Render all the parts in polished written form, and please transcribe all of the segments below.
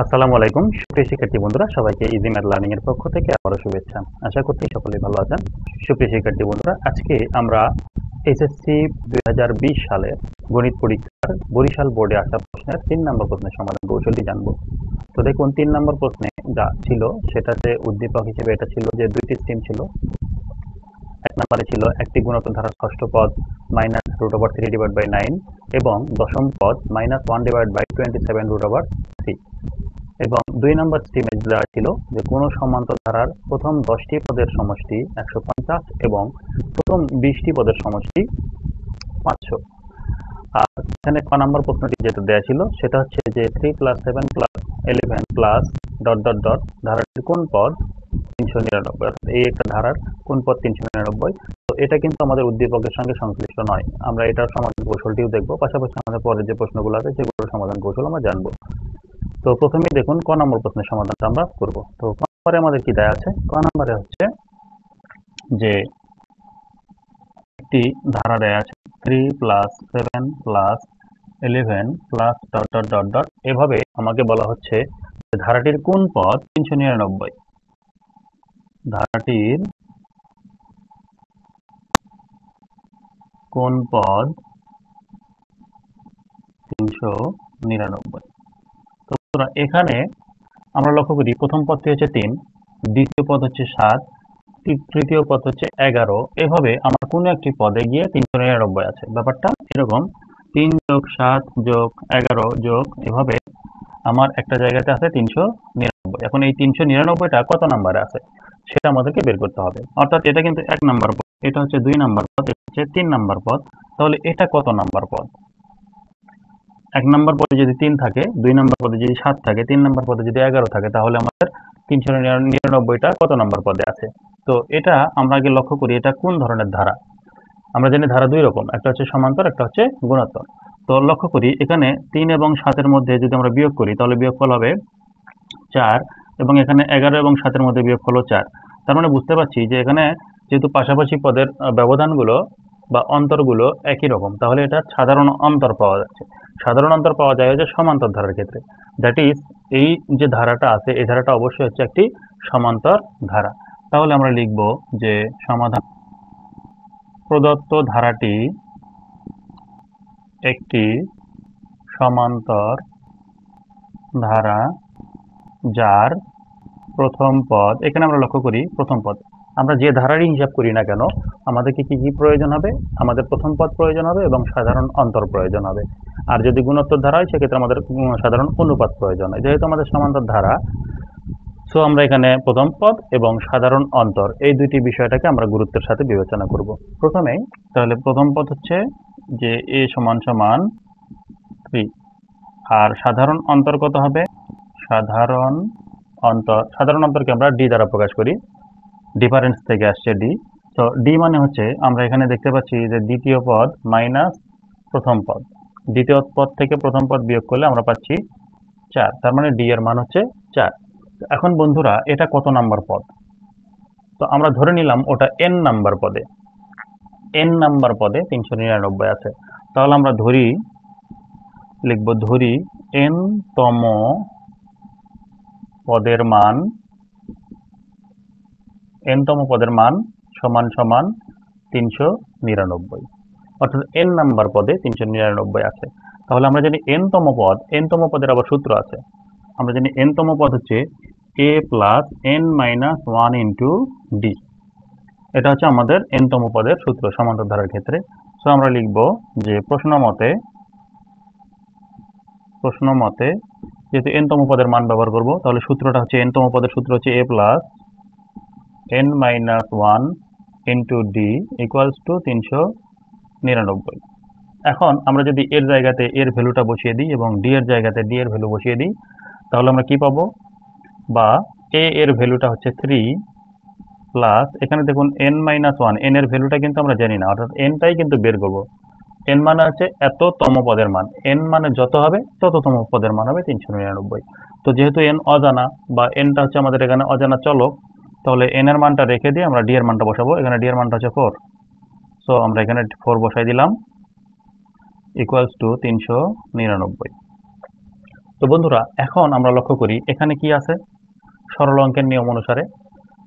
আসসালামু আলাইকুম সুপ্রিয় শিক্ষার্থী বন্ধুরা, সবাইকে ইজি ম্যাথ লার্নিং এর পক্ষ থেকে আবারও শুভেচ্ছা। আশা করছি সকলেই ভালো আছেন। সুপ্রিয় শিক্ষার্থী বন্ধুরা, আজকে আমরা এসএসসি 2020 সালের গণিত পরীক্ষার বরিশাল বোর্ডে আসা প্রশ্নের 3 নম্বর প্রশ্নের সমাধান কৌশলটি জানব। তো দেখুন, 3 নম্বর প্রশ্নে যা ছিল সেটাতে উদ্দীপক হিসেবে এটা ছিল যে দুইটি স্ট্রিম ছিল। এক নম্বরে ছিল একটি গুণিত ধারার ষষ্ঠ পদ -√3/9 এবং দশম পদ -1/27√3, এবং 2 নম্বর স্ট্রিমে দেওয়া ছিল যে কোনো সমান্তর ধারার প্রথম 10টি পদের সমষ্টি 150 এবং প্রথম 20টি পদের সমষ্টি 500। আর এখানে ক নম্বর প্রশ্নটি যেটা দেওয়া ছিল সেটা হচ্ছে যে 3 + 7 + 11 প্লাস ... ধারাটির কোন পদ 399, অর্থাৎ এই একটা ধারার কোন পদ 399। তো এটা কিন্তু আমাদের উদ্দীপকের সঙ্গে সংশ্লিষ্ট নয়। আমরা এটার সমাধান কৌশলটিও দেখব, পাশাপাশি আমাদের পরের যে প্রশ্নগুলো আছে সেগুলোর সমাধান কৌশল আমরা জানবো। তো প্রথমেই দেখুন ক নম্বর প্রশ্নের সমাধানটা আমরা করব। তো ক নম্বরে আমাদের কি দেয়া আছে? ক নম্বরে হচ্ছে যে একটি ধারা দেয়া আছে 3 + 7 + 11 +... এভাবে আমাকে বলা হচ্ছে যে ধারাটির কোন পদ 399। ধারাটির কোন পদ 399। তো এখানে আমরা লক্ষ্য করি প্রথম পদটি হচ্ছে 3, দ্বিতীয় পদ হচ্ছে 7, তৃতীয় পদ হচ্ছে 11। এভাবে আমার কোনো একটি পদে গিয়ে 399 আছে। ব্যাপারটা এরকম 3 + 7 + 11 এভাবে আমার একটা জায়গাতে আছে 399। এখন এই 399টা কত নাম্বারে আছে সেটা আমাদেরকে বের করতে হবে। অর্থাৎ এটা কিন্তু 1 নাম্বার পদ, এটা হচ্ছে 2 নাম্বার পদ, এটা হচ্ছে 3 নাম্বার পদ। তাহলে এটা কত নাম্বার পদ? 1 নাম্বার পদে যদি 3 থাকে, 2 নাম্বার পদে যদি 7 থাকে, 3 নাম্বার পদে যদি 11 থাকে, তাহলে আমাদের 399টা কত নাম্বার পদে আছে? তো এটা আমরা আগে লক্ষ্য করি এটা কোন ধরনের ধারা। আমরা জানি ধারা দুই রকম, একটা হচ্ছে সমান্তর, একটা হচ্ছে গুণোত্তর। তো লক্ষ্য করি এখানে 3 এবং 7 এর মধ্যে যদি আমরা বিয়োগ করি তাহলে বিয়োগফল হবে 4, এবং এখানে 11 এবং 7 এর মধ্যে বিয়োগফল 4। তার মানে বুঝতে পারছি যে এখানে যেহেতু পাশাপাশি পদের ব্যবধানগুলো বা অন্তরগুলো একই রকম, তাহলে এটা সাধারণ অন্তর পাওয়া যাচ্ছে। সাধারণ অন্তর পাওয়া যায় হচ্ছে সমান্তর ধারার ক্ষেত্রে। দ্যাট ইজ এই যে ধারাটা আছে এই ধারাটা অবশ্যই হচ্ছে একটি সমান্তর ধারা। তাহলে আমরা লিখব যে সমাধান প্রদত্ত ধারাটি একটি সমান্তর ধারা যার প্রথম পদ, এখানে আমরা লক্ষ্য করি প্রথম পদ, আমরা যে ধারারই হিসাব করি না কেন আমাদেরকে কি কি প্রয়োজন হবে? আমাদের প্রথম পদ প্রয়োজন হবে এবং সাধারণ অন্তর প্রয়োজন হবে। আর যদি গুণোত্তর ধারা হয় সেক্ষেত্রে আমাদের সাধারণ অনুপাত প্রয়োজন হয়। যেহেতু আমাদের সমান্তর ধারা, সো আমরা এখানে প্রথম পদ এবং সাধারণ অন্তর এই দুইটি বিষয়টাকে আমরা গুরুত্বের সাথে বিবেচনা করব প্রথমেই। তাহলে প্রথম পদ হচ্ছে যে a = 3, আর সাধারণ অন্তর কত হবে? সাধারণ অন্তরকে আমরা ডি দ্বারা প্রকাশ করি, ডিফারেন্স থেকে আসছে ডি। তো ডি মানে হচ্ছে আমরা এখানে দেখতে পাচ্ছি যে দ্বিতীয় পদ মাইনাস প্রথম পদ, দ্বিতীয় পদ থেকে প্রথম পদ বিয়োগ করলে আমরা পাচ্ছি 4, তার মানে ডি এর মান হচ্ছে 4। এখন বন্ধুরা এটা কত নাম্বার পদ? তো আমরা ধরে নিলাম ওটা এন নাম্বার পদে, এন নাম্বার পদে 399 আছে। তাহলে আমরা ধরি এন তম পদের মান সমান সমান 399, অর্থাৎ এন নাম্বার পদে 399 আছে। তাহলে আমরা জানি এন তম পদের আবার সূত্র আছে। আমরা জানি এন তম পদ হচ্ছে a + n - 1 * d। এটা হচ্ছে আমাদের এন তম পদের সূত্র সমান্তর ধারার ক্ষেত্রে। সো আমরা লিখব যে প্রশ্ন মতে যেহেতু n তম পদের মান ব্যবহার করব, তাহলে সূত্রটা হচ্ছে n তম পদের সূত্র হচ্ছে a + n - 1 * d = 399। এখন আমরা যদি এর জায়গাতে এর ভ্যালুটা বসিয়ে দিই এবং ডি এর জায়গাতে ডি এর ভ্যালু বসিয়ে দিই, তাহলে আমরা কি পাবো? বা a এর ভ্যালুটা হচ্ছে 3 প্লাস এখানে দেখুন n - 1, n এর ভ্যালুটা কিন্তু আমরা জানি না, অর্থাৎ nটাই কিন্তু বের করব। n মানে হচ্ছে এত তম পদের মান, n মানে যত হবে তততম পদের মান হবে 399। তো যেহেতু n অজানা বা nটা হচ্ছে আমাদের এখানে অজানা চলক, তাহলে n এর মানটা রেখে দিয়ে আমরা d এর মানটা বসাবো। এখানে d এর মানটা হচ্ছে 4, সো আমরা এখানে 4 বসাই দিলাম = 399। তো বন্ধুরা এখন আমরা লক্ষ্য করি এখানে কি আছে, সরল অঙ্কের নিয়ম অনুসারে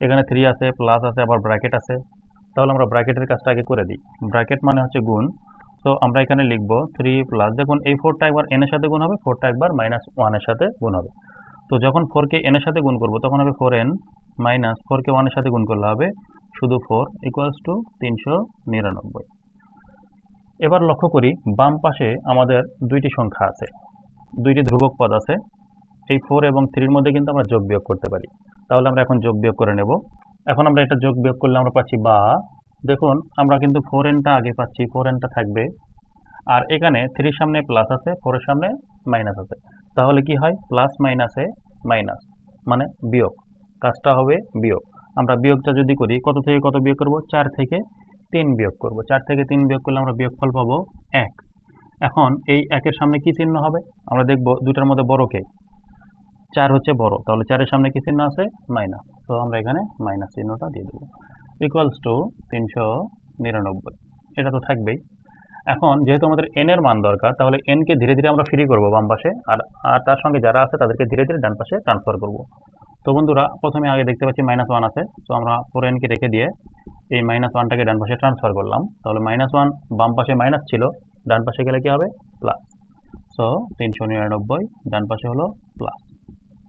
এখানে 3 আছে, প্লাস আছে, আবার ব্র্যাকেট আছে। তাহলে আমরা ব্র্যাকেটের কাজটা আগে করে দিই। ব্র্যাকেট মানে হচ্ছে গুণ। তো আমরা এখানে লিখব 3 প্লাস, দেখুন এই 4টা একবার n এর সাথে গুণ হবে, 4টা একবার -1 এর সাথে গুণ হবে। তো যখন 4 কে n এর সাথে গুণ করব তখন হবে 4n মাইনাস 4 কে 1 এর সাথে গুণ করলে হবে শুধু 4 ইকুয়ালস টু 399। এবার লক্ষ্য করি বাম পাশে আমাদের দুইটি সংখ্যা আছে, দুইটি ধ্রুবক পদ আছে। এই 4 এবং 3 এর মধ্যে কিন্তু আমরা যোগ বিয়োগ করতে পারি। তাহলে আমরা এখন যোগ বিয়োগ করে নেব। এখন আমরা এটা যোগ বিয়োগ করলে আমরা পাচ্ছি, বা দেখুন আমরা কিন্তু 4n-টা আগে পাচ্ছি, 4n-টা থাকবে। আর এখানে 3 এর সামনে প্লাস আছে, 4 এর সামনে মাইনাস আছে। তাহলে কি হয়, প্লাস মাইনাসে মাইনাস মানে বিয়োগ, কাজটা হবে বিয়োগ। আমরা বিয়োগটা যদি করি কত থেকে কত বিয়োগ করব, 4 থেকে 3 বিয়োগ করব। 4 থেকে 3 বিয়োগ করলে আমরা বিয়োগফল পাবো 1। এখন এই 1-এর সামনে কি চিহ্ন হবে, আমরা দেখব দুটার মধ্যে বড় কে। 4 হচ্ছে বড়, তাহলে 4-এর সামনে কি চিহ্ন আছে, মাইনাস। তো আমরা এখানে মাইনাস চিহ্নটা দিয়ে দেবো, ইকুয়ালস টু 399। এটা তো থাকবেই। এখন যেহেতু আমাদের n এর মান দরকার, তাহলে n কে ধীরে ধীরে আমরা ফ্রি করব বাম পাশে, আর তার সঙ্গে যারা আছে তাদেরকে ধীরে ধীরে ডান পাশে ট্রান্সফার করব। তো বন্ধুরা প্রথমে আগে দেখতে পাচ্ছি -1 আছে, তো আমরা 4n কে রেখে দিয়ে এই -1টাকে ডান পাশে ট্রান্সফার করলাম। তাহলে -1 বাম পাশে মাইনাস ছিল, ডান পাশে গেলে কি হবে, প্লাস। সো 399 ডান পাশে হলো প্লাস,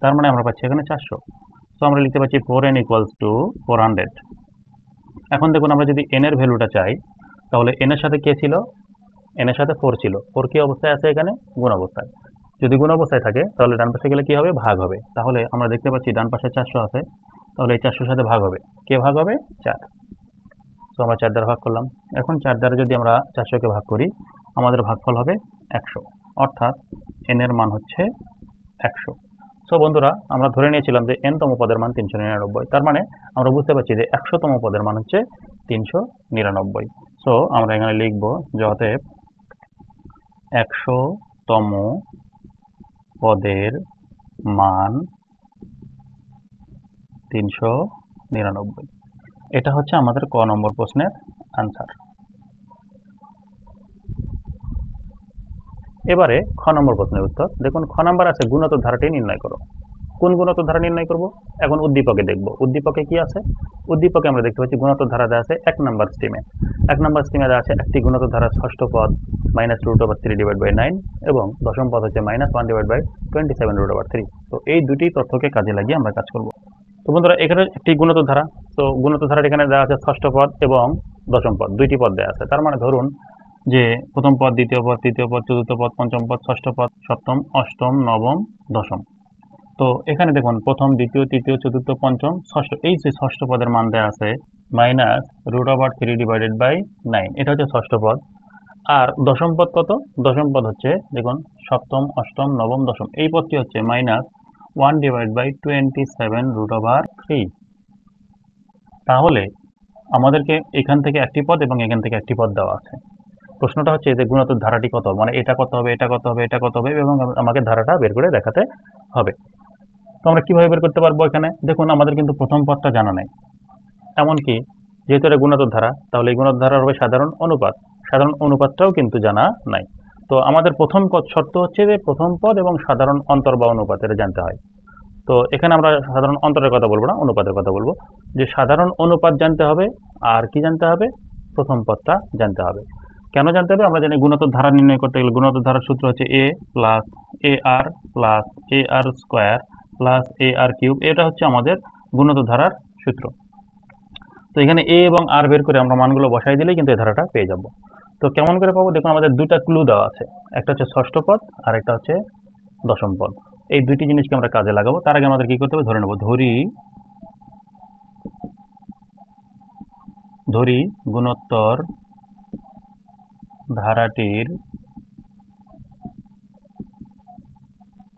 তার মানে আমরা পাচ্ছি এখানে 400। সো আমরা লিখতে পাচ্ছি 4n ইকুয়ালস টু 400। এখন দেখুন আমরা যদি n এর ভ্যালুটা চাই, তাহলে n এর সাথে কে ছিল, n এর সাথে 4 ছিল। 4 কি অবস্থায় আছে, এখানে গুণ অবস্থায়। যদি গুণ অবস্থায় থাকে তাহলে ডান পাশে গেলে কি হবে, ভাগ হবে। তাহলে আমরা দেখতে পাচ্ছি ডান পাশে 400 আছে, তাহলে এই 400 সাথে ভাগ হবে, কে ভাগ হবে, 4। তো আমরা 4 দ্বারা ভাগ করলাম। এখন 4 দ্বারা যদি আমরা 400-কে ভাগ করি, আমাদের ভাগফল হবে 100, অর্থাৎ n এর মান হচ্ছে 100। সো বন্ধুরা আমরা ধরে নিয়েছিলাম যে n-তম পদের মান 399, তার মানে আমরা বুঝতে পারছি যে 100-তম পদের মান হচ্ছে 399। সো আমরা এখানে লিখব যে অতএব 100-তম পদের মান 399। এটা হচ্ছে আমাদের ক নম্বর প্রশ্নের আনসার। এবারে খ নম্বর প্রশ্নের উত্তর। দেখুন খ নাম্বার আছে গুণোত্তর ধারাটি নির্ণয় করো। কোন গুণোত্তর ধারা নির্ণয় করব, এখন উদ্দীপকে দেখব। উদ্দীপকে কি আছে, উদ্দীপকে আমরা দেখতে পাচ্ছি গুণোত্তর ধারা দেওয়া আছে 1 নম্বর স্ট্রিমে। 1 নম্বর স্ট্রিমে দেওয়া আছে একটি গুণোত্তর ধারার ষষ্ঠ পদ -√3/9 এবং দশম পদ হচ্ছে -1/27√3। তো এই দুটি তথ্যকে কাজে লাগিয়ে আমরা কাজ করব। তো বন্ধুরা এখানে একটি গুণোত্তর ধারা, তো গুণোত্তর ধারাটি এখানে দেওয়া আছে ষষ্ঠ পদ এবং দশম পদ, দুইটি পদ দেওয়া আছে। তার মানে ধরুন যে প্রথম পদ, দ্বিতীয় পদ, তৃতীয় পদ, চতুর্থ পদ, পঞ্চম পদ, ষষ্ঠ পদ, সপ্তম, অষ্টম, নবম, দশম। তো এখানে দেখুন প্রথম, দ্বিতীয়, তৃতীয়, চতুর্থ, পঞ্চম, ষষ্ঠ, এই যে ষষ্ঠ পদের মান দেওয়া আছে -√3/9, এটা হচ্ছে ষষ্ঠ পদ। আর দশম পদ কত, দশম পদ হচ্ছে দেখুন সপ্তম, অষ্টম, নবম, দশম, এই পদটি হচ্ছে -1/27√3। তাহলে আমাদেরকে এখান থেকে একটি পদ এবং এখান থেকে একটি পদ দেওয়া আছে। প্রশ্নটা হচ্ছে যে গুণোত্তর ধারাটি কত, মানে এটা কত হবে, এটা কত হবে, এটা কত হবে, এবং আমাকে ধারাটা বের করে দেখাতে হবে। তো আমরা কিভাবে বের করতে পারবো, এখানে দেখুন আমাদের কিন্তু প্রথম পদটা জানা নেই, এমনকি যেহেতু এটা গুণোত্তর ধারা, তাহলে এই গুণোত্তর ধারা হবে সাধারণ অনুপাত, সাধারণ অনুপাতটাও কিন্তু জানা নাই। তো আমাদের প্রথম শর্ত হচ্ছে যে প্রথম পদ এবং সাধারণ অন্তর বা অনুপাত এটা জানতে হয়। তো এখানে আমরা সাধারণ অন্তরের কথা বলবো না, অনুপাতের কথা বলবো। যে সাধারণ অনুপাত জানতে হবে, আর কি জানতে হবে, প্রথম পদটা জানতে হবে। কেন জানতে হবে, আমরা জানি গুণোত্তর ধারা নির্ণয় করতে গেলে গুণোত্তর ধারার সূত্র হচ্ছে a plus ar plus ar square plus ar cube, এটা হচ্ছে আমাদের গুণোত্তর ধারার সূত্র। তো এখানে a এবং r বের করে আমরা মানগুলো বসাই দিলেই কিন্তু এই ধারাটা পেয়ে যাব। তো কেমন করে পাবো, দেখুন আমাদের দুটা ক্লু দেওয়া আছে, একটা হচ্ছে ষষ্ঠ পদ আর একটা হচ্ছে দশম পদ। এই দুইটি জিনিসকে আমরা কাজে লাগাবো। তার আগে আমাদের কি করতে হবে, ধরে নেব, ধরি গুণোত্তর ধারাটির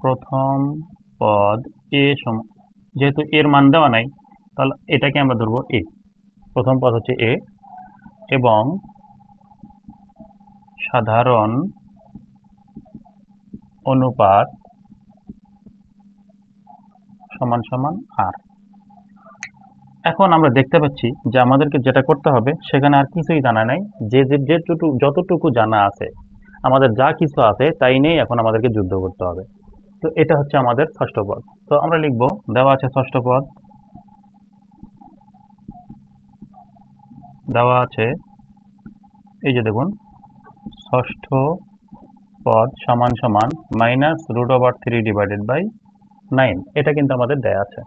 প্রথম পদ a, যেহেতু এর মান দেওয়া নাই তাহলে এটাকে আমরা ধরবো a, প্রথম পদ হচ্ছে a, এবং সাধারণ অনুপাত সমান সমান r। এখন আমরা দেখতে পাচ্ছি যে আমাদেরকে যেটা করতে হবে সেখানে আর কিছুই জানা নাই, যতটুকু জানা আছে, আমাদের যা কিছু আছে তাই নিয়েই এখন আমাদেরকে যুদ্ধ করতে হবে। তো এটা হচ্ছে আমাদের ষষ্ঠ পদ। তো আমরা লিখব, দেওয়া আছে ষষ্ঠ পদ, দেওয়া আছে এই যে দেখুন ষষ্ঠ পদ সমান সমান -√3/9, এটা কিন্তু আমাদের দেয়া আছে।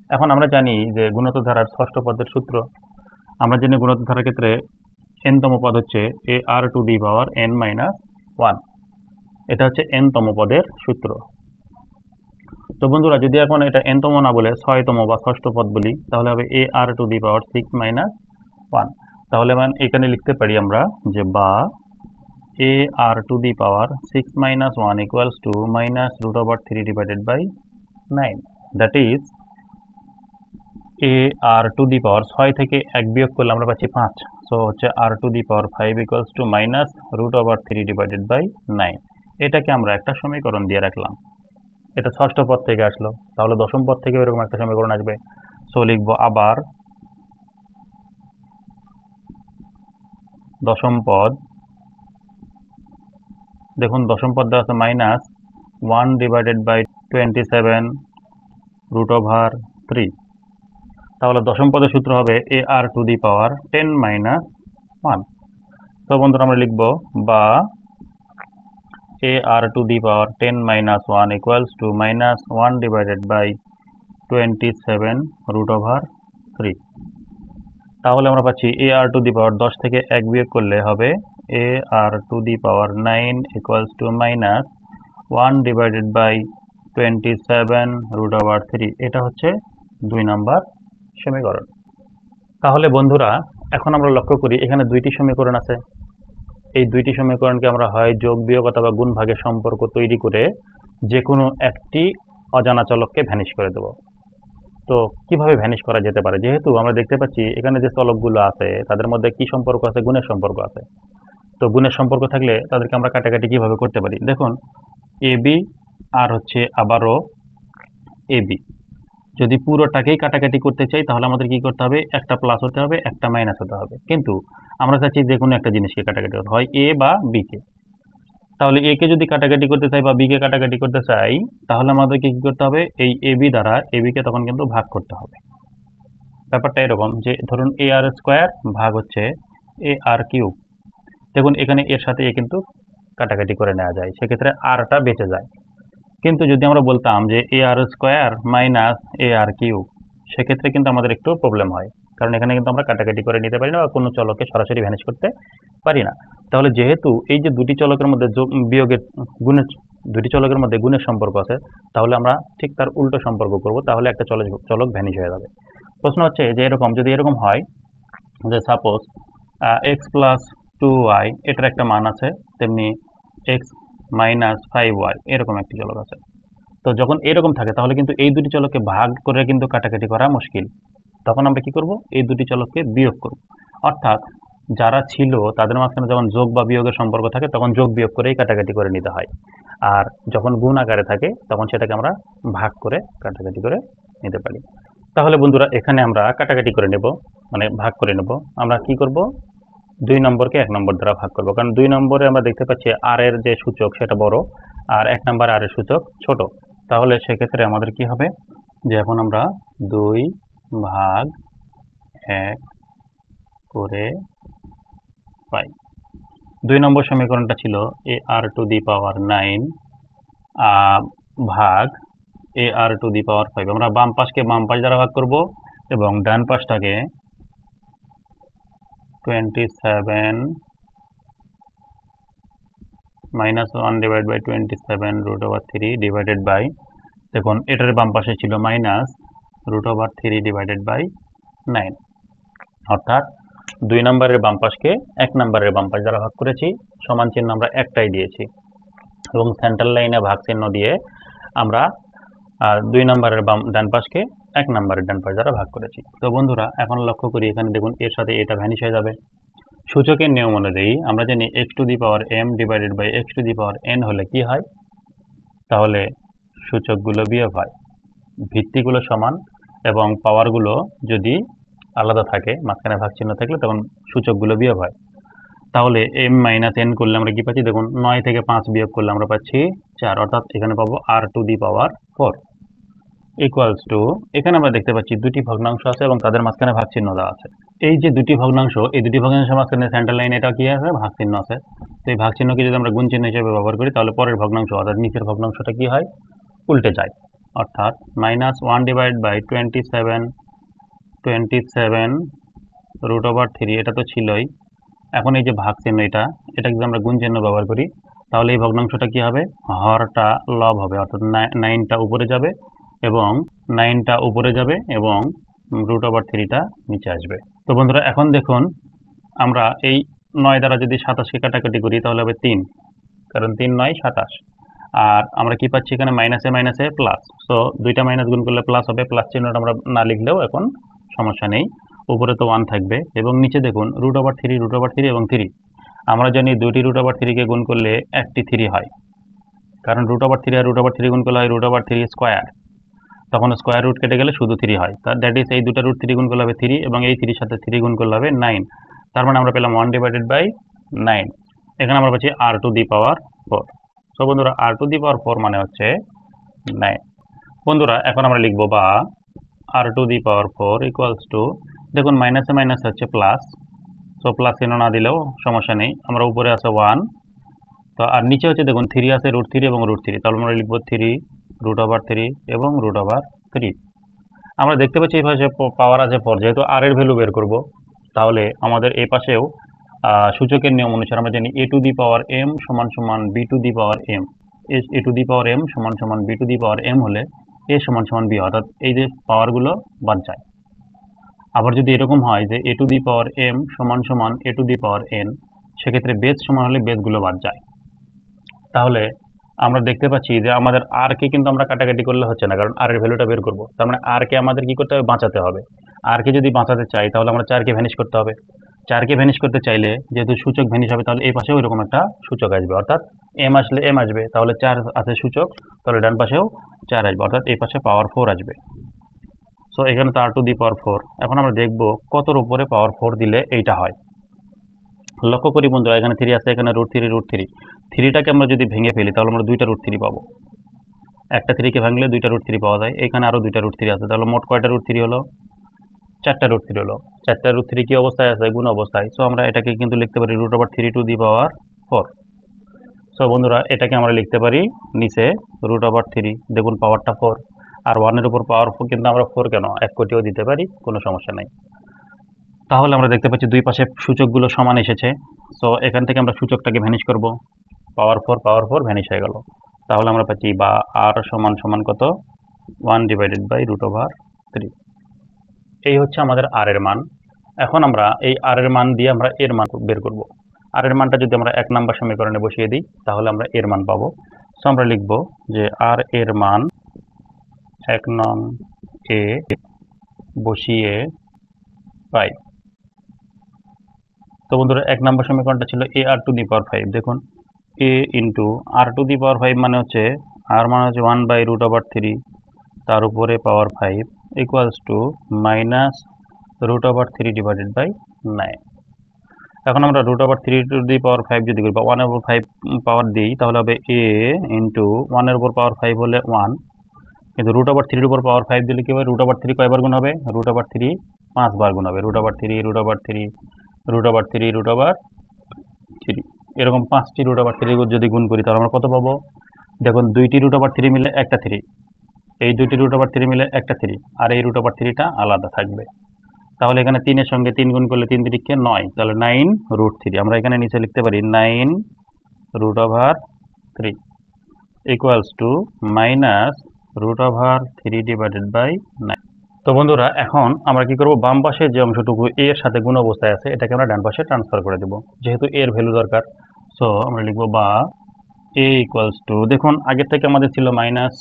এখন আমরা জানি যে গুণিত ধারার ষষ্ঠ পদের সূত্র, আমরা জানি গুণিত ধারার ক্ষেত্রে n তম পদ হচ্ছে ar⁻n-1, এটা হচ্ছে n তম পদের সূত্র। তো বন্ধুরা যদি এখন এটা n তম না বলে 6তম বা ষষ্ঠ পদ বলি, তাহলে হবে ar⁻6-1। তাহলে এখানে লিখতে পারি আমরা যে বা ar⁻6-1 equals to -√3/9, that is ar⁻6 থেকে 1 বিয়োগ করলে আমরা পাচ্ছি 5, সো হচ্ছে r⁵ equals to -√3/9। এটাকে আমরা একটা সমীকরণ দিয়ে রাখলাম। এটা ষষ্ঠ পদ থেকে আসলো, তাহলে দশম পদ থেকে এরকম একটা সমীকরণ আসবে। সো লিখব আবার দশম পদ, দেখুন দশম পদ দেওয়া আছে -1/27√3, তাহলে দশম পদের সূত্র হবে ar⁻10-1। তো বন্ধুরা আমরা লিখব বা ar⁻10-1 equals to -1/27√3। তাহলে আমরা পাচ্ছি ar⁻10 থেকে 1 বিয়োগ করলে হবে ar⁻9 equals to -1/27√3। এটা হচ্ছে 2 নম্বর সমীকরণ। তাহলে বন্ধুরা এখন আমরা লক্ষ্য করি এখানে দুইটি সমীকরণ আছে। এই দুইটি সমীকরণকে আমরা হয় যোগ বিয়োগ অথবা গুণ ভাগের সম্পর্ক তৈরি করে যে কোনো একটি অজানা চলককে ভ্যানিশ করে দেব। তো কিভাবে ভ্যানিশ করা যেতে পারে, যেহেতু আমরা দেখতে পাচ্ছি এখানে যে চলকগুলো আছে তাদের মধ্যে কি সম্পর্ক আছে, গুণের সম্পর্ক আছে। তো গুণের সম্পর্ক থাকলে তাদেরকে আমরা কাটাকাটি কিভাবে করতে পারি, দেখুন এবি আর হচ্ছে আবারও এবি, যদি পুরোটাকেই কাটাকাটি করতে চাই তাহলে আমাদের কি করতে হবে, একটা প্লাস হতে হবে, একটা মাইনাস হতে হবে। কিন্তু আমরা চাচ্ছি যে কোনো একটা জিনিসকে কাটাকাটি করতে হয়, এ বা বি কে। তাহলে এ কে যদি কাটাকাটি করতে চাই বা বি কে কাটাকাটি করতে চাই, তাহলে আমাদেরকে কি করতে হবে, এই এবি দ্বারা এবি কে তখন কিন্তু ভাগ করতে হবে। ব্যাপারটা এরকম যে ধরুন এ আর স্কোয়ার ভাগ হচ্ছে এ আর কিউব, দেখুন এখানে এর সাথে এ কিন্তু কাটাকাটি করে নেওয়া যায়, সেক্ষেত্রে আরটা বেঁচে যায়। কিন্তু যদি আমরা বলতাম যে এ আর স্কোয়ার মাইনাস এ আর কিউব, সেক্ষেত্রে কিন্তু আমাদের একটু প্রবলেম হয়, কারণ এখানে কিন্তু আমরা কাটাকাটি করে নিতে পারি না বা কোনো চলকে সরাসরি ভ্যানিশ করতে পারি না। তাহলে যেহেতু এই যে দুটি চলকের মধ্যে বিয়োগের গুণের, দুটি চলকের মধ্যে গুণের সম্পর্ক আছে, তাহলে আমরা ঠিক তার উল্টো সম্পর্ক করব, তাহলে একটা চলক ভ্যানিশ হয়ে যাবে। প্রশ্ন হচ্ছে যে এরকম যদি এরকম হয় যে সাপোজ এক্স প্লাস 2y এটার একটা মান আছে, তেমনি এক্স মাইনাস 5y এরকম একটি চলক আছে। তো যখন এরকম থাকে তাহলে কিন্তু এই দুটি চলককে ভাগ করে কিন্তু কাটাকাটি করা মুশকিল। তখন আমরা কি করব, এই দুটি চলককে বিয়োগ করব। অর্থাৎ যারা ছিল তাদের মাঝখানে যখন যোগ বা বিয়োগের সম্পর্ক থাকে তখন যোগ বিয়োগ করেই কাটাকাটি করে নিতে হয়, আর যখন গুণ আকারে থাকে তখন সেটাকে আমরা ভাগ করে কাটাকাটি করে নিতে পারি। তাহলে বন্ধুরা এখানে আমরা কাটাকাটি করে নেব, মানে ভাগ করে নেব। আমরা কি করব, 2 নম্বরকে 1 নম্বর দ্বারা ভাগ করব, কারণ 2 নম্বরে আমরা দেখতে পাচ্ছি আর এর যে সূচক সেটা বড় আর 1 নম্বর আর এর সূচক ছোট। তাহলে সেক্ষেত্রে আমাদের কি হবে যে এখন আমরা 2 ভাগ 1 করে পাই। 2 নম্বর সমীকরণটা ছিল ar⁻9 ভাগ ar⁵। আমরা বাম পাশকে বাম পাশ দ্বারা ভাগ করব এবং ডান পাশটাকে 27 -1/27√3 ডিভাইডেড বাই, দেখুন এটার বাম পাশে ছিল -√3/9, অর্থাৎ 2 নম্বরের বাম পাশকে 1 নম্বরের বাম পাশ দ্বারা ভাগ করেছি, সমান চিহ্ন আমরা একটাই দিয়েছি এবং সেন্টার লাইনে ভাগ চিহ্ন দিয়ে আমরা 2 নম্বরের ডান পাশকে 1 নম্বরের ডান পাশ দ্বারা ভাগ করেছি। তো বন্ধুরা এখন লক্ষ্য করি এখানে দেখুন এর সাথে এটা ভ্যানিশ হয়ে যাবে। সূচকের নিয়ম অনুযায়ী আমরা জানি x⁴m ডিভাইডেড বাই x⁴n হলে কি হয়, তাহলে সূচকগুলো বিয়োগ হয়, ভিত্তিগুলো সমান এবং পাওয়ারগুলো যদি আলাদা থাকে, মাঝখানে ভাগ চিহ্ন থাকলে তখন সূচকগুলো বিয়োগ হয়। তাহলে m - n করলে আমরা কি পাচ্ছি, দেখুন 9 থেকে 5 বিয়োগ করলে আমরা পাচ্ছি 4, অর্থাৎ এখানে পাবো r to the power 4 equals to, এখানে আমরা দেখতে পাচ্ছি দুটি ভগ্নাংশ আছে এবং তাদের মাঝখানে ভাগ চিহ্ন দেওয়া আছে। এই যে দুটি ভগ্নাংশ, এই দুটি ভগ্নাংশের মাঝখানে সেন্টার লাইন এটা কি আছে, ভাগ চিহ্ন আছে। তো এই ভাগ চিহ্নকে যদি আমরা গুণ চিহ্ন হিসেবে ব্যবহার করি তাহলে পরের ভগ্নাংশ অর্থাৎ নিচের ভগ্নাংশটা কি হয়, উল্টে যায়। অর্থাৎ -1 ডিভাইড বাই 27 রুট ওভার 3, এটা তো ছিলই। এখন এই যে ভাগ চিহ্ন এটা যদি আমরা গুণ চিহ্ন ব্যবহার করি তাহলে এই ভগ্নাংশটা কি হবে, হরটা লব হবে, অর্থাৎ 9টা উপরে যাবে এবং রুট ওভার 3টা নিচে আসবে। তো বন্ধুরা এখন দেখুন, আমরা এই 9 দ্বারা যদি 27কে কাটাকাটি করি তাহলে হবে 3, কারণ 3 9 27। আর আমরা কি পাচ্ছি এখানে মাইনাসে মাইনাসে প্লাস, সো দুইটা মাইনাস গুণ করলে প্লাস হবে। প্লাস চিহ্নটা আমরা না লিখলেও এখন সমস্যা নেই, উপরে তো 1 থাকবে এবং নিচে দেখুন রুট ওভার 3 এবং 3। আমরা জানি দুইটি রুট ওভার 3কে গুণ করলে একটি 3 হয়, কারণ রুট ওভার 3 আর রুট ওভার 3 গুণ করলে হয় রুট ওভার 3 স্কোয়ার, তখন স্কোয়ার রুট কেটে গেলে শুধু 3 হয়। দ্যাট ইজ এই দুটো রুট 3 গুণ করলে হবে 3 এবং এই 3 সাথে 3 গুণ করলে হবে 9। তার মানে আমরা পেলাম 1 ডিভাইডেড বাই 9। এখানে আমরা পাচ্ছি r to the power 4। So বন্ধুরা r টু দি পাওয়ার 4 মানে হচ্ছে 9। বন্ধুরা এখন আমরা লিখবো বা r to the power 4 equals to, দেখুন মাইনাসে মাইনাস হচ্ছে প্লাস, সো প্লাস চিহ্ন না দিলেও সমস্যা নেই। আমরা উপরে আছে 1, তো আর নিচে হচ্ছে দেখুন 3 আছে, রুট 3 এবং রুট 3, তাহলে আমরা লিখবো 3 রুট ওভার 3 এবং রুট ওভার 3। আমরা দেখতে পাচ্ছি এই পাশে পাওয়ার আছে 4, যেহেতু r এর ভ্যালু বের করব তাহলে আমাদের এই পাশেও সূচকের নিয়ম অনুসারে আমরা জানি a two the power m সমান সমান b two the power m, a two the power m সমান সমান b two the power m হলে a সমান সমান b, অর্থাৎ এই যে পাওয়ারগুলো বাদ যায়। আবার যদি এরকম হয় যে a two the power m সমান সমান a two the power n, সেক্ষেত্রে বেস সমান হলে বেসগুলো বাদ যায়। তাহলে আমরা দেখতে পাচ্ছি যে আমাদের r কে কিন্তু আমরা কাটাকাটি করলে হচ্ছে না, কারণ r এর ভ্যালুটা বের করব। তার মানে r কে আমাদের কি করতে হবে, বাঁচাতে হবে। r কে যদি বাঁচাতে চাই তাহলে আমরা 4 কে ভ্যানিশ করতে হবে। 4 কে ভ্যানিশ করতে চাইলে যেহেতু সূচক ভ্যানিশ হবে তাহলে এই পাশেও এরকম একটা সূচক আসবে, অর্থাৎ m আসলে m আসবে, তাহলে 4 আছে সূচক, তাহলে ডান পাশেও 4 আসবে, অর্থাৎ এই পাশে পাওয়ার 4 আসবে। সো এখানে তো r টু দি পাওয়ার 4। এখন আমরা দেখব কতর উপরে পাওয়ার 4 দিলে এইটা হয়। লক্ষ্য করি বন্ধুরা, এখানে 3 আছে, এখানে রুট 3, 3টাকে আমরা যদি ভেঙে ফেলি তাহলে আমরা দুইটা রুট 3 পাবো। একটা 3কে ভাঙলে দুইটা রুট 3 পাওয়া যায়, এখানে আরো দুইটা রুট 3 আছে, তাহলে মোট কয়টা রুট 3 হলো, 4টা রুট 3 হলো। 4টা রুট 3 কি অবস্থায় আছে, গুণ অবস্থায়। সো আমরা এটাকে কিন্তু লিখতে পারি root over 3 to the power 4। So বন্ধুরা এটাকে আমরা লিখতে পারি নিচে রুট ওভার 3, দেখুন পাওয়ারটা 4, আর 1 এর উপর পাওয়ার 4, কিন্তু আমরা 4 কেন 1 কোটিও দিতে পারি, কোনো সমস্যা নাই। তাহলে আমরা দেখতে পাচ্ছি দুই পাশে সূচকগুলো সমান এসেছে। সো এখান থেকে আমরা সূচকটাকে ভ্যানিশ করব, পাওয়ার 4 ভ্যানিশ হয়ে গেল। তাহলে আমরা পাচ্ছি বা r সমান সমান কত, 1 ডিভাইডেড বাই রুট ওভার 3। এই হচ্ছে আমাদের r এর মান। এখন আমরা এই r এর মান দিয়ে আমরা এর মান বের করব। r এর মানটা যদি আমরা 1 নম্বর সমীকরণে বসিয়ে দিই তাহলে আমরা এর মান পাবো। সো আমরা লিখব যে r এর মান 1 নং এ বসিয়ে পাই। তো বন্ধুরা 1 নম্বর সমীকরণটা ছিল a r to the power 5। দেখুন a into r to the power 5 মানে হচ্ছে r মানে হচ্ছে 1 বাই রুট ওভার 3 তার উপরে power 5 equals to minus root over 3 divided by 9। এখন আমরা root over 3 to the power 5 যদি করি বা 1 এর উপর 5 পাওয়ার দিই তাহলে হবে a ইন্টু 1 এর উপর পাওয়ার 5 হলে 1, কিন্তু রুট ওভার 3 এর উপর পাওয়ার 5 দিলে কি হবে, রুট ওভার 3 কয়বার গুণ হবে, রুট ওভার 3 5 বার গুণ হবে। Root over 3 root over 3 root over 3 root over 3, এরকম 5টি রুট ওভার 3 যদি গুণ করি তাহলে আমরা কত পাবো, দেখুন দুইটি রুট ওভার 3 মিলে একটা 3, এই দুইটি রুট ওভার 3 মিলে একটা 3, আর এই রুট ওভার 3টা আলাদা থাকবে। তাহলে এখানে 3 এর সঙ্গে 3 গুণ করলে 3 তিরিকে 9, তাহলে 9 রুট 3। আমরা এখানে নিচে লিখতে পারি 9 root over 3 equals to minus root over 3 divided by 9। তো বন্ধুরা এখন আমরা কি করব, বাম পাশে যে অংশটুকু a এর সাথে গুণ অবস্থায় আছে এটাকে আমরা ডান পাশে ট্রান্সফার করে দেব, যেহেতু a এর ভ্যালু দরকার। সো আমরা লিখব বা a ইকুয়ালস টু, দেখুন আগের থেকে আমাদের ছিল minus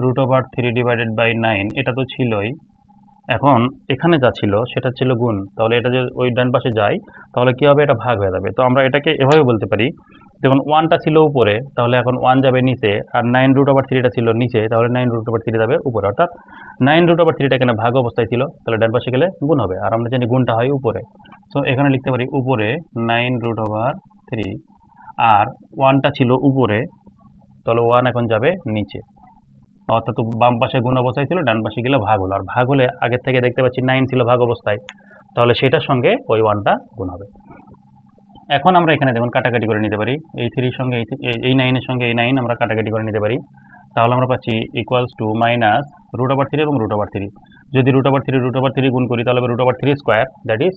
root over 3 divided by 9, এটা তো ছিলই। এখন এখানে যা ছিল সেটা ছিল গুণ, তাহলে এটা যে ওই ডান পাশে যায় তাহলে কি হবে, এটা ভাগ হয়ে যাবে। তো আমরা এটাকে এভাবে বলতে পারি, দেখুন 1টা ছিল উপরে, তাহলে এখন 1 যাবে নিচে, আর 9 রুট ওভার 3টা ছিল নিচে, তাহলে 9 রুট ওভার 3 যাবে উপরে, অর্থাৎ 9 রুট ওভার 3টা এখানে ভাগ অবস্থায় ছিল, তাহলে ডান পাশে গেলে গুণ হবে, আর আমরা জানি গুণটা হয় উপরে। সো এখানে লিখতে পারি উপরে 9 রুট ওভার 3, আর 1টা ছিল উপরে, তাহলে 1 এখন যাবে নিচে, অর্থাৎ বাম পাশে গুণ অবস্থায় ছিল, ডান পাশে গেলে ভাগ হলো। আর ভাগ হলে আগের থেকে দেখতে পাচ্ছি 9 ছিল ভাগ অবস্থায়, তাহলে সেটার সঙ্গে ওই 1টা গুণ হবে। এখন আমরা এখানে দেখুন কাটাকাটি করে নিতে পারি, এই 3 সঙ্গে এই 9 এর সঙ্গে এই 9 আমরা কাটাকাটি করে নিতে পারি। তাহলে আমরা পাচ্ছি ইকুয়ালস টু মাইনাস √3 এবং √3। যদি √3 গুণ করি তাহলে হবে √3 square, that is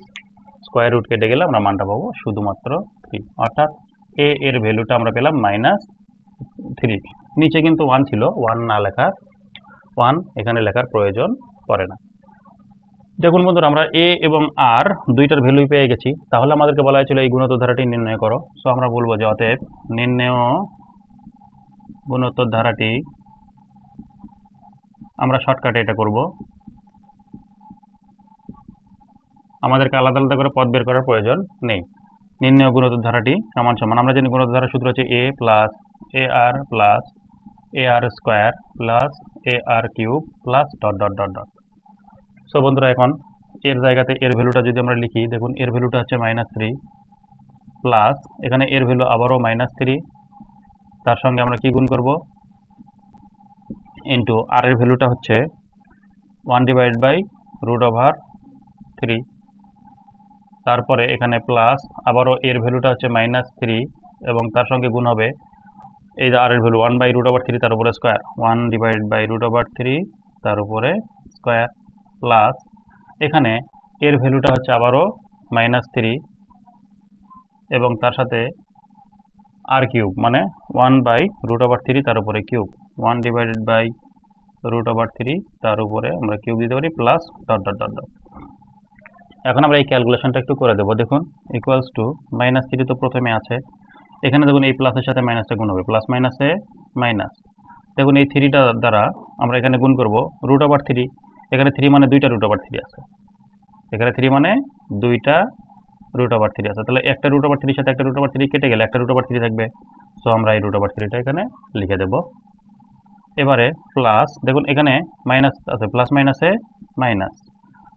square root কেটে গেলে আমরা মানটা পাবো শুধুমাত্র 3, অর্থাৎ এ এর ভ্যালুটা আমরা পেলাম -3। নিচে কিন্তু 1 ছিল, 1 না লেখার 1 এখানে লেখার প্রয়োজন পড়ে না। দেখুন বন্ধুরা, আমরা এ এবং আর দুইটার ভ্যালুই পেয়ে গেছি। তাহলে আমাদেরকে বলা হয়েছিল এই গুণোত্তর ধারাটি নির্ণয় করো। সো আমরা বলবো যে অতএব নির্ণেয় গুণোত্তর ধারাটি, আমরা শর্টকাটে এটা করব, আমাদেরকে আলাদা আলাদা করে পদ বের করার প্রয়োজন নেই। নির্ণেয় গুণোত্তর ধারাটি সমান সমান, আমরা জানি গুণোত্তর ধারার সূত্র হচ্ছে a plus a r square plus a r cube plus dot dot dot dot. So বন্ধুরা, এখন এর জায়গাতে এর ভ্যালুটা যদি আমরা লিখি, দেখুন এর ভ্যালুটা হচ্ছে -3 প্লাস এখানে এর ভ্যালু আবারও -3, তার সঙ্গে আমরা কি গুণ করব, ইন্টু আর এর ভ্যালুটা হচ্ছে 1/√3, তারপরে এখানে প্লাস আবারও এর ভ্যালুটা হচ্ছে -3 এবং তার সঙ্গে গুণ হবে এই যে আর এর ভ্যালু 1/√3 তার উপরে স্কোয়ার, 1/√3 তার উপরে স্কোয়ার প্লাস এখানে এর ভ্যালুটা হচ্ছে আবারও -3 এবং তার সাথে আর কিউব মানে 1/√3 তার উপরে কিউব, 1/√3 তার উপরে আমরা কিউব দিতে পারি plus dot dot dot dot. এখন আমরা এই ক্যালকুলেশনটা একটু করে দেবো। দেখুন ইকুয়ালস টু -3 তো প্রথমে আছে, এখানে দেখুন এই প্লাসের সাথে মাইনাসে গুণ হবে, প্লাস মাইনাসে মাইনাস। দেখুন এই 3টা দ্বারা আমরা এখানে গুণ করব √3, এখানে 3 মানে দুইটা √3 আছে, এখানে 3 মানে দুইটা √3 আছে, তাহলে একটা √3 সাথে একটা √3 কেটে গেলে একটা √3 থাকবে। সো আমরা এই √3টা এখানে লিখে দেব। এবারে প্লাস দেখুন এখানে মাইনাস আছে, প্লাস মাইনাসে মাইনাস।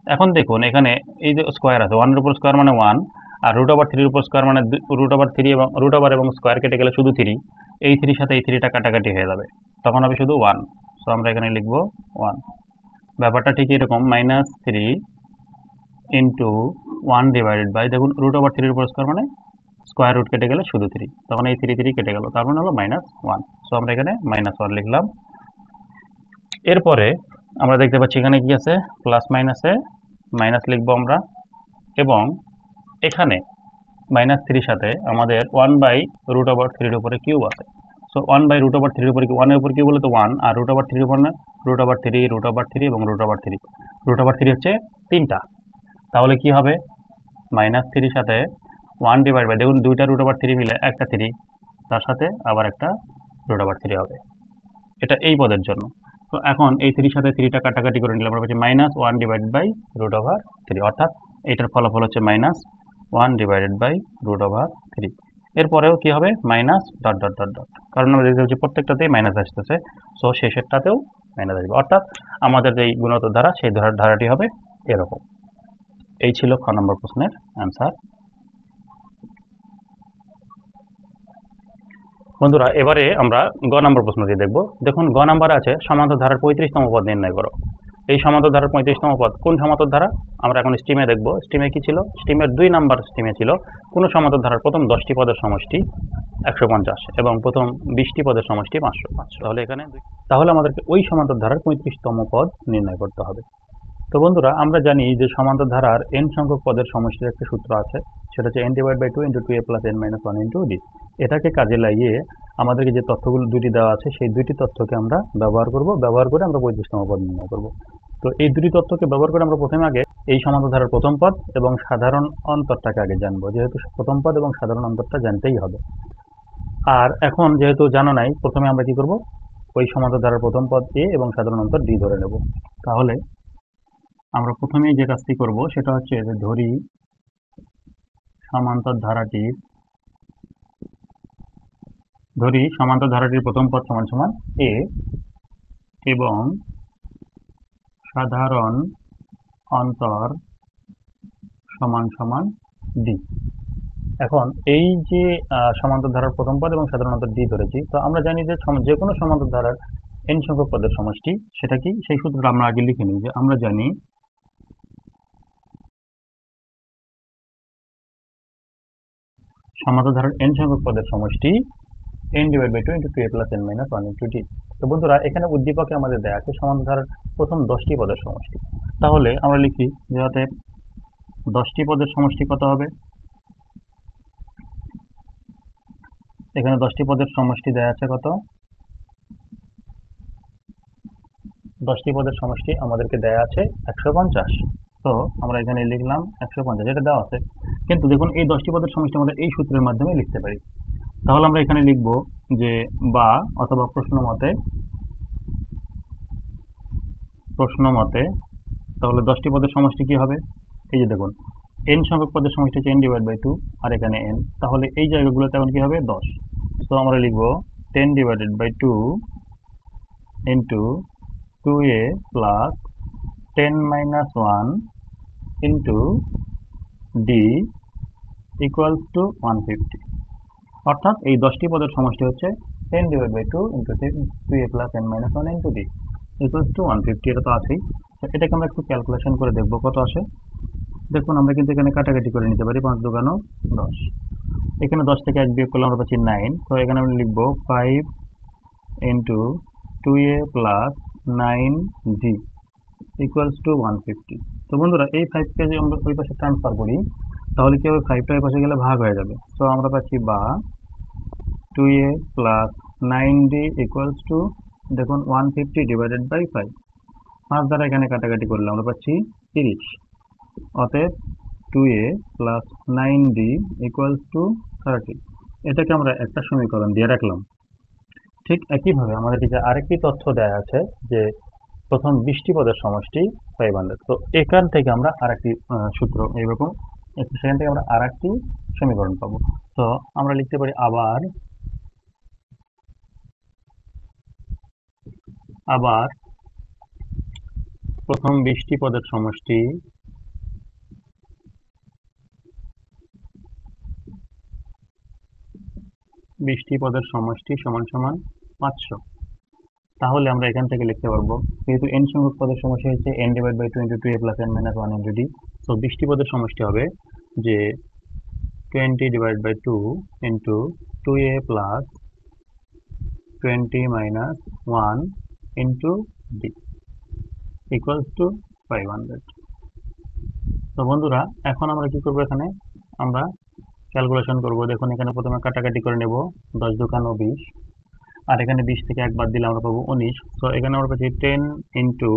এখন দেখুন এখানে এই যে স্কোয়ার আছে, 1 এর উপর স্কোয়ার মানে 1, আর √3 এর উপর স্কোয়ার মানে √3 এবং এবং স্কোয়ার কেটে গেলে শুধু 3, এই 3 সাথে এই 3টা কাটাকাটি হয়ে যাবে, তখন হবে শুধু 1। সো আমরা এখানে লিখব 1। ব্যাপারটা ঠিক এরকম, -3 ইন্টু 1/, দেখুন √3 এর উপর স্কোয়ার মানে স্কোয়ার রুট কেটে গেলে শুধু 3, তখন এই 3 কেটে গেল, তার মানে হলো -1। সো আমরা এখানে -1 লিখলাম। এরপরে আমরা দেখতে পাচ্ছি এখানে কি আছে, প্লাস মাইনাসে মাইনাস লিখবো আমরা, এবং এখানে -3 সাথে আমাদের 1/√3 এর উপরে কিউব আছে। সো 1/√3 এর উপরে 1 এর উপর কিউব বলে তো 1, আর √3 এর উপর না √3 এবং √3, √3 হচ্ছে 3টা, তাহলে কি হবে -3 সাথে 1/, দেখুন দুইটা √3 মিলে একটা 3, তার সাথে আবার একটা √3 হবে, এটা এই পদের জন্য। তো এখন এই 3 সাথে 3টা কাটাকাটি করে নিলাম, আমরা পাচ্ছি -1/√3, অর্থাৎ এটার ফলাফল হচ্ছে -1/√3। এরপরেও কি হবে, minus dot dot dot dot, কারণ আমরা দেখতে পাচ্ছি প্রত্যেকটাতেই মাইনাস আসতেছে, সো শেষেরটাতেও মাইনাস আসবে, অর্থাৎ আমাদের যে গুণোত্তর ধারা সেই ধারাটি হবে এরকম। এই ছিল খ নম্বর প্রশ্নের অ্যান্সার। বন্ধুরা, এবারে আমরা গ নম্বর প্রশ্নটি দেখব। দেখুন গ নাম্বার আছে সমান্তর ধারার 35তম পদ নির্ণয় করো। এই সমান্তর ধারার 35তম পদ কোন সমান্তর ধারা, আমরা এখন স্ট্রিমে দেখব। স্ট্রিমে কি ছিল, স্ট্রিমের 2 নাম্বার স্ট্রিমে ছিল কোন সমান্তর ধারার প্রথম 10টি পদের সমষ্টি 150 এবং প্রথম 20টি পদের সমষ্টি 500। তাহলে আমাদেরকে ওই সমান্তর ধারার 35তম পদ নির্ণয় করতে হবে। তো বন্ধুরা, আমরা জানি যে সমান্তর ধারার n সংখ্যক পদের সমষ্টির একটা সূত্র আছে, সেটা হচ্ছে n/2 × 2a + n - 1 × d। এটাকে কাজে লাগিয়ে আমাদেরকে যে তথ্যগুলো দুটি দেওয়া আছে সেই দুটি তথ্যকে আমরা ব্যবহার করব, ব্যবহার করে আমরা 35তম পদ নির্ণয় করব। তো এই দুটি তথ্যকে ব্যবহার করে আমরা প্রথমে আগে এই সমান্তর ধারার প্রথম পদ এবং সাধারণ অন্তরটাকে আগে জানবো, যেহেতু প্রথম পদ এবং সাধারণ অন্তরটা জানতেই হবে। আর এখন যেহেতু জানা নাই, প্রথমে আমরা কি করব, ওই সমান্তর ধারার প্রথম পদ a এবং সাধারণ অন্তর d ধরে নেব। তাহলে আমরা প্রথমেই যে কাজটি করব সেটা হচ্ছে যে ধরি সমান্তর ধারাটির প্রথম পদ সমান সমান a এবং সাধারণ অন্তর সমান সমান d। এখন এই যে সমান্তর ধারার প্রথম পদ এবং সাধারণত ডি ধরেছি, তো আমরা জানি যে যে কোনো সমান্তর ধারার n সংখ্যক পদের সমষ্টি, সেটা কি সেই সূত্রটা আমরা আগে লিখে নিই। যে আমরা জানি সমান্তর ধারার n সংখ্যক পদের সমষ্টি n divide by 2 into 2a plus n minus 1 into d। তো বন্ধুরা, এখানে উদ্দীপকে আমাদের দেয়া আছে সমান্তর ধারার প্রথম 10টি পদের সমষ্টি। তাহলে আমরা লিখি যে অতএব 10টি পদের সমষ্টি কত হবে। এখানে 10টি পদের সমষ্টি দেয়া আছে কত, 10টি পদের সমষ্টি আমাদেরকে দেয়া আছে 150। তো আমরা এখানে লিখলাম 150, এটা দেওয়া আছে। কিন্তু দেখুন, এই 10টি পদের সমষ্টি আমরা এই সূত্রের মাধ্যমে লিখতে পারি। তাহলে আমরা এখানে লিখব যে বা অথবা প্রশ্ন মতে তাহলে 10টি পদের সমষ্টি কি হবে। এই যে দেখুন, n সংখ্যক পদের সমষ্টি হচ্ছে n ডিভাইড বাই 2, আর এখানে n, তাহলে এই জায়গাগুলোতে এখন কি হবে 10। তো আমরা লিখব 10 divided by 2 into 2a plus 10 minus 1 into d equals to 150। অর্থাৎ এই 10টি পদের সমষ্টি হচ্ছে 10 divide by 2 into 2a plus n minus 1 into d equals to 150। এটা তো আছেই। তো এটাকে আমরা একটু ক্যালকুলেশন করে দেখব কত আসে। দেখুন, আমরা কিন্তু এখানে কাটাকাটি করে নিতে পারি, 5 দুগুণ 10। এখানে 10 থেকে 1 বিয়োগ করলে আমরা পাচ্ছি 9। তো এখানে আমরা লিখব 5 into 2a plus 9d equals to 150। তো বন্ধুরা, এই 5কে যদি আমরা ওই পাশে ট্রান্সফার করি, তাহলে কি হবে, 5টা ওই পাশে গেলে ভাগ হয়ে যাবে। তো আমরা পাচ্ছি বা 2a plus 9d equals to, দেখুন, 150 ডিভাইডেড বাই 5। 5 দ্বারা এখানে কাটাকাটি করলে আমরা পাচ্ছি 30। অতএব 2a plus 9d equals to 30। এটাকে আমরা একটা সমীকরণ দিয়ে রাখলাম। ঠিক একইভাবে আমাদের কাছে আরেকটি তথ্য দেয়া আছে যে প্রথম 20টি পদের সমষ্টি 500। তো এখান থেকে আমরা আরেকটি সূত্র এইরকম, সেখান থেকে আমরা আরেকটি সমীকরণ পাবো। তো আমরা লিখতে পারি আবার প্রথম 20টি পদের সমষ্টি সমান সমান 500। তাহলে আমরা এখান থেকে লিখতে পারবো, যেহেতু n সংখ্যক পদের সমষ্টি হচ্ছে n divide by 2 into 2a plus n minus 1 into d। তো 20টি পদের সমষ্টি হবে যে 20 divide by 2 into 2a plus 20 minus 1 into d equals to 500। তো বন্ধুরা, এখন আমরা কি করবো, এখানে আমরা ক্যালকুলেশন করব। দেখুন, এখানে প্রথমে কাটাকাটি করে নেব, 10 দুগুণ 20, আর এখানে 20 থেকে 1 বাদ দিলে আমরা পাবো 19। তো এখানে আমরা পাচ্ছি 10 ইন্টু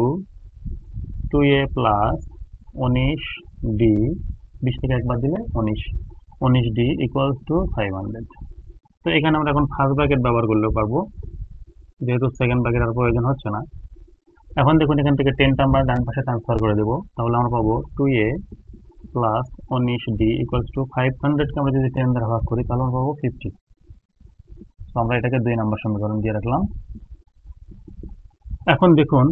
2a প্লাস 19d, 20 থেকে 1 বাদ দিলে 19d ইকুয়ালস টু 500। তো এখানে আমরা এখন ফার্স্ট ব্র্যাকেট ব্যবহার করলেও পারবো, যেহেতু সেকেন্ড ব্র্যাকেট আর প্রয়োজন হচ্ছে না। এখন দেখুন, এখান থেকে 10টা আমরা ডান পাশে ট্রান্সফার করে দেবো, তাহলে আমরা পাবো 2a plus 19d equals to 500কে আমরা যদি 10 দ্বারা ভাগ করি, তাহলে আমরা পাবো 50। তো আমরা এটাকে 2 নম্বর সমীকরণ দিয়ে রাখলাম। এখন দেখুন,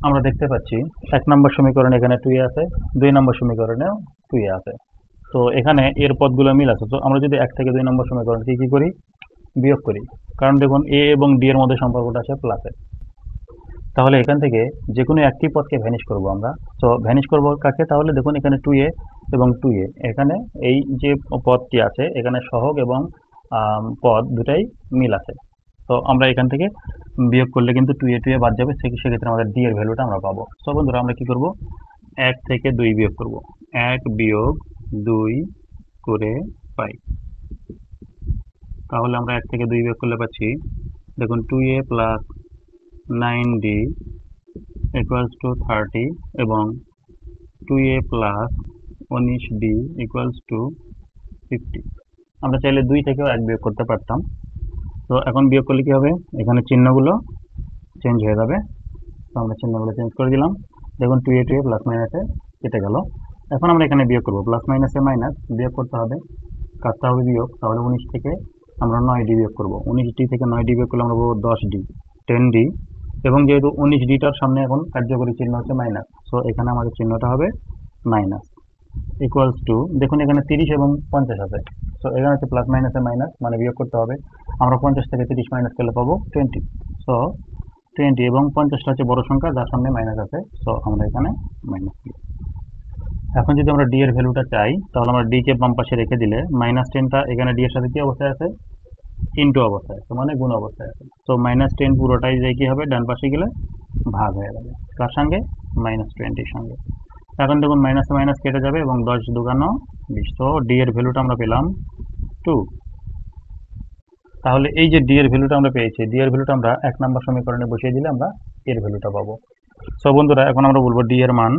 আমরা দেখতে পাচ্ছি 1 নম্বর সমীকরণে এখানে 2a আছে, 2 নম্বর সমীকরণেও 2a আছে। তো এখানে এর পদগুলো মিল আছে। তো আমরা যদি 1 থেকে 2 নম্বর সমীকরণকে কি করি, বিয়োগ করি, কারণ দেখুন a এবং d এর মধ্যে সম্পর্কটা আছে প্লাসে। তাহলে এখান থেকে যে কোনো একটি পদকে ভ্যানিশ করব আমরা। তো ভ্যানিশ করব কাকে, তাহলে দেখুন এখানে 2a এবং 2a, এখানে এই যে পদটি আছে এখানে সহগ এবং পদ দুটাই মিল আছে। তো আমরা এখান থেকে বিয়োগ করলে কিন্তু 2a বাদ যাবে, সেক্ষেত্রে আমাদের d এর ভ্যালুটা আমরা পাবো। তো বন্ধুরা, আমরা কি করব, 1 থেকে 2 বিয়োগ করব, 1 বিয়োগ 2 করে পাই। তাহলে আমরা 1 থেকে 2 বিয়োগ করলে পাচ্ছি, দেখুন, 2a plus 9d equals to 30 এবং 2a plus 19d equals to 50। আমরা চাইলে 2 থেকেও 1 বিয়োগ করতে পারতাম। তো এখন বিয়োগ করলে কি হবে, এখানে চিহ্নগুলো চেঞ্জ হয়ে যাবে। তো আমরা চিহ্নগুলো চেঞ্জ করে দিলাম। দেখুন, 2a প্লাস মাইনাসে কেটে গেল। এখন আমরা এখানে বিয়োগ করব, প্লাস মাইনাসে মাইনাস বিয়োগ করতে হবে, কাজটা হবে বিয়োগ। তাহলে 19 থেকে আমরা 9d বিয়োগ করব, 19d থেকে 9d বিয়োগ করলে আমরা পাবো 10d, 10d, এবং যেহেতু 19dটার সামনে এখন কার্যকরী চিহ্ন হচ্ছে মাইনাস, সো এখানে আমাদের চিহ্নটা হবে মাইনাস। ইকুয়ালস টু, দেখুন এখানে 30 এবং 50 আছে, সো এখানে হচ্ছে প্লাস মাইনাসে মাইনাস, মানে বিয়োগ করতে হবে। আমরা 50 থেকে 30 মাইনাস করলে পাবো 20, সো 20 এবং 50টা হচ্ছে বড় সংখ্যা যার সামনে মাইনাস আছে, সো আমরা এখানে মাইনাস দিই। এখন যদি আমরা ডি এর ভ্যালুটা চাই, তাহলে আমরা ডি কে বাম পাশে রেখে দিলে -10টা এখানে ডি এর সাথে কি অবস্থায় আছে, ইনটু অবস্থায় আছে, মানে গুণ অবস্থায় আছে। তো -10 পুরোটাই যাই কি হবে, ডান পাশে গেলে ভাগ হয়ে যাবে, কার সঙ্গে, -20 সঙ্গে। এখন দেখুন মাইনাসে মাইনাস কেটে যাবে এবং 10 দুগুণ 20, তো ডি এর ভ্যালুটা আমরা পেলাম 2। তাহলে এই যে ডি এর ভ্যালুটা আমরা পেয়েছি, ডি এর ভ্যালুটা আমরা 1 নম্বর সমীকরণে বসিয়ে দিলে আমরা এর ভ্যালুটা পাবো। সো বন্ধুরা, এখন আমরা বলবো ডি এর মান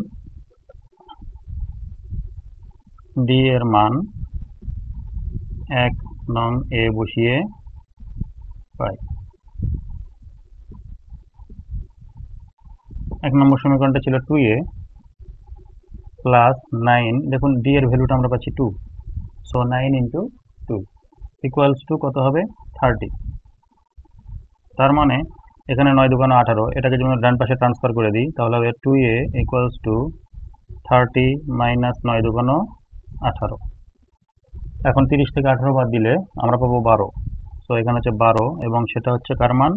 1 নং এ বসিয়ে পাই। 1 নম্বর সমীকরণটা ছিল 2a প্লাস 9, দেখুন ডি এর ভ্যালুটা আমরা পাচ্ছি 2, সো 9 ইন্টু 2 ইকুয়ালস টু কত হবে, 30। তার মানে এখানে 9 দুগুণ 18, এটাকে যদি আমরা ডান পাশে ট্রান্সফার করে দিই তাহলে হবে 2a ইকুয়ালস টু 30 মাইনাস 9 দুগুণ 18। এখন 30 থেকে 18 বাদ দিলে আমরা পাবো 12, সো এখানে হচ্ছে 12 এবং সেটা হচ্ছে কার মান,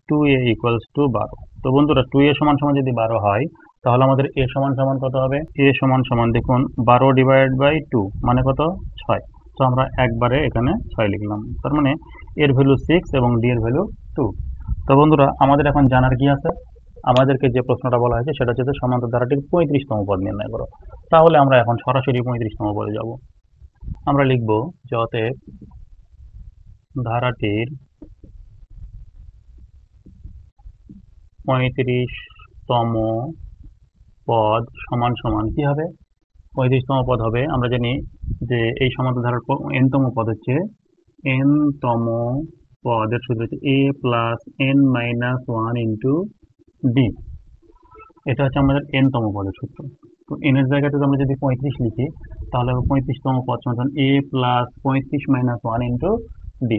2a ইকুয়ালস টু 12। তো বন্ধুরা 2a সমান সমান যদি 12 হয়, তাহলে আমাদের a সমান সমান কত হবে, a সমান সমান দেখুন 12 ডিভাইড বাই 2 মানে কত, 6। তো আমরা একবারে এখানে 6 লিখলাম, তার মানে এর ভ্যালু 6 এবং ডি এর ভ্যালু 2। তো বন্ধুরা, আমাদের এখন জানার কি আছে, আমাদেরকে যে প্রশ্নটা বলা হয়েছে সেটা হচ্ছে সমান্তর ধারাটির 35তম পদ নির্ণয় করো। তাহলে আমরা এখন সরাসরি 35তম পদে যাব। আমরা লিখব যে অতএব ধারাটির 35তম পদ সমান সমান কি হবে, 35তম পদ হবে, আমরা জানি যে এই সমান্তর ধারার nতম পদ হচ্ছে, nতম পদের সূত্র হচ্ছে a plus n minus 1 into D. এটা হচ্ছে আমাদের nতম পদের সূত্র। তো n এর জায়গাতে আমরা যদি 35 লিখি, তাহলে 35তম পদ সমান a plus 35 minus 1 into D.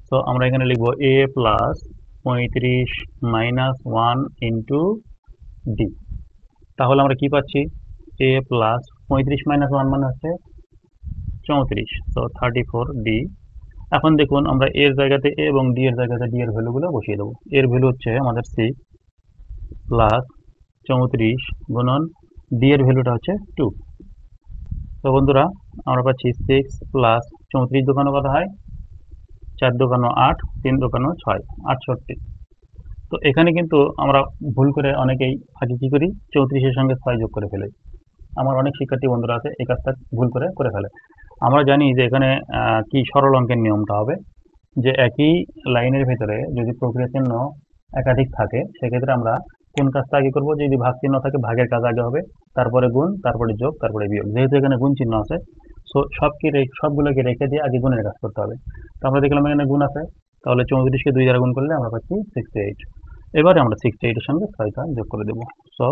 তো আমরা এখানে লিখব a plus 35 minus 1 into D. তাহলে আমরা কি পাচ্ছি, a প্লাস 35 মাইনাস 1 মানে হচ্ছে 34, তো 34 ডি। এখন দেখুন আমরা এর জায়গাতে a এবং ডি এর জায়গাতে ডি এর ভ্যালুগুলো বসিয়ে দেবো। এর ভ্যালু হচ্ছে আমাদের 6 প্লাস 34 গুণন ডি এর ভ্যালুটা হচ্ছে 2। তো বন্ধুরা, আমরা পাচ্ছি 6 প্লাস 34 দুগুণ কত হয়, 4 দুগুণ 8, 3 দুগুণ 6, 68। তো এখানে কিন্তু আমরা ভুল করে অনেকেই আগে কি করি, 34-এর সঙ্গে 6 যোগ করে ফেলে। আমার অনেক শিক্ষার্থী বন্ধুরা আছে এই কাজটা ভুল করে ফেলে। আমরা জানি যে এখানে কি সরল অঙ্কের নিয়মটা হবে, যে একই লাইনের ভেতরে যদি প্রক্রিয়া চিহ্ন একাধিক থাকে, সেক্ষেত্রে আমরা কোন কাজটা আগে করবো, যদি ভাগ চিহ্ন থাকে ভাগের কাজ আগে হবে, তারপরে গুণ, তারপরে যোগ, তারপরে বিয়োগ। যেহেতু এখানে গুণ চিহ্ন আছে, সো সবগুলোকে রেখে দিয়ে আগে গুণের কাজ করতে হবে। তো আমরা দেখলাম এখানে গুণ আছে, তাহলে 34কে 2 দ্বারা গুণ করলে আমরা পাচ্ছি 68। এবারে আমরা 68-এর সঙ্গে 6টা যোগ করে দেবো। সো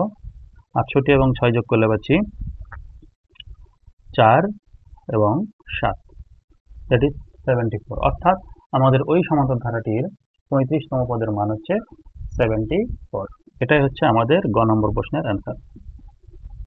68 এবং 6 যোগ করলে পাচ্ছি 4 এবং 7, দ্যাট ইজ 74। অর্থাৎ আমাদের ওই সমান্তর ধারাটির 35তম পদের মান হচ্ছে 74। এটাই হচ্ছে আমাদের গ নম্বর প্রশ্নের অ্যান্সার।